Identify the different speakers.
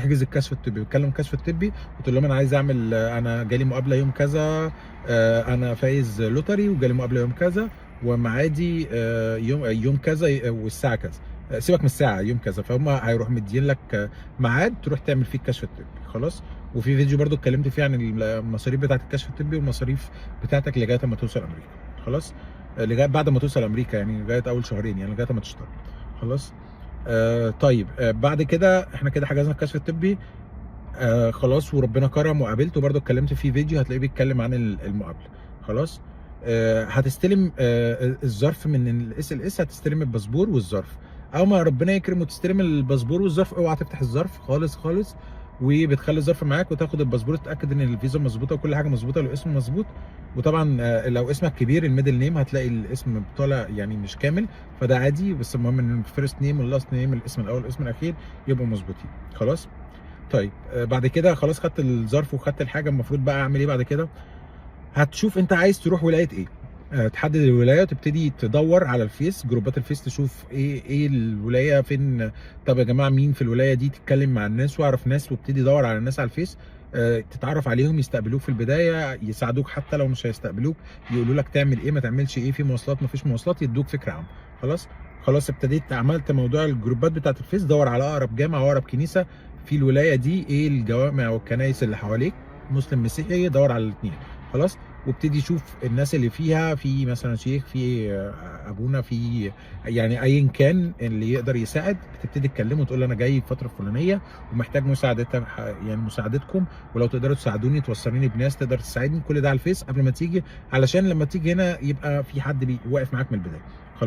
Speaker 1: احجز الكشف الطبي، بتكلم الكشف الطبي وتقول لهم انا عايز اعمل، انا جالي مقابله يوم كذا، انا فايز لوتري وجالي مقابله يوم كذا وميعادي يوم كذا والساعه كذا. سيبك من الساعه، يوم كذا، فهم هيروح مدين لك ميعاد تروح تعمل فيه الكشف الطبي. خلاص. وفي فيديو برضو اتكلمت فيه عن المصاريف بتاعه الكشف الطبي والمصاريف بتاعتك لغايه ما توصل امريكا. خلاص. لغايه بعد ما توصل امريكا، يعني لغايه اول شهرين، يعني لغايه ما تشتغل. خلاص. طيب، بعد كده احنا كده حجزنا الكشف الطبي. خلاص، وربنا كرم وقابلته برضو، اتكلمت في فيديو هتلاقيه بيتكلم عن المقابله. خلاص. هتستلم الظرف من الاس ال اس، هتستلم الباسبور والظرف. اول ما ربنا يكرم وتستلم الباسبور والظرف، اوعى تفتح الظرف خالص خالص، وبتخلي الظرف معاك وتاخد الباسبور، تتاكد ان الفيزا مظبوطه وكل حاجه مظبوطه والاسم مظبوط. وطبعا لو اسمك كبير، الميدل نيم هتلاقي الاسم طالع يعني مش كامل، فده عادي، بس المهم ان الفيرست نيم واللاست نيم، الاسم الاول والاسم الاخير، يبقوا مظبوطين. خلاص. طيب، بعد كده خلاص خدت الظرف وخدت الحاجه، المفروض بقى اعمل ايه بعد كده؟ هتشوف انت عايز تروح ولايه ايه. تحدد الولايه وتبتدي تدور على الفيس، جروبات الفيس، تشوف ايه الولايه فين. طب يا جماعه مين في الولايه دي، تتكلم مع الناس واعرف ناس، وابتدي دور على الناس على الفيس. تتعرف عليهم، يستقبلوك في البدايه، يساعدوك حتى لو مش هيستقبلوك، يقولوا لك تعمل ايه ما تعملش ايه، في مواصلات ما فيش مواصلات، يدوك فكره عنهم. خلاص. خلاص، ابتديت عملت موضوع الجروبات بتاعت الفيس، دور على اقرب جامع واقرب كنيسه في الولايه دي، ايه الجوامع والكنائس اللي حواليك، مسلم مسيحي، دور على الاثنين. خلاص. وابتدي شوف الناس اللي فيها، في مثلا شيخ، في ابونا، في يعني ايا كان اللي يقدر يساعد، تبتدي تكلمه وتقول له انا جاي الفتره الفلانيه ومحتاج مساعدتك، يعني مساعدتكم، ولو تقدروا تساعدوني توصلوني بناس تقدر تساعدني. كل ده على الفيس قبل ما تيجي، علشان لما تيجي هنا يبقى في حد واقف معاك من البدايه.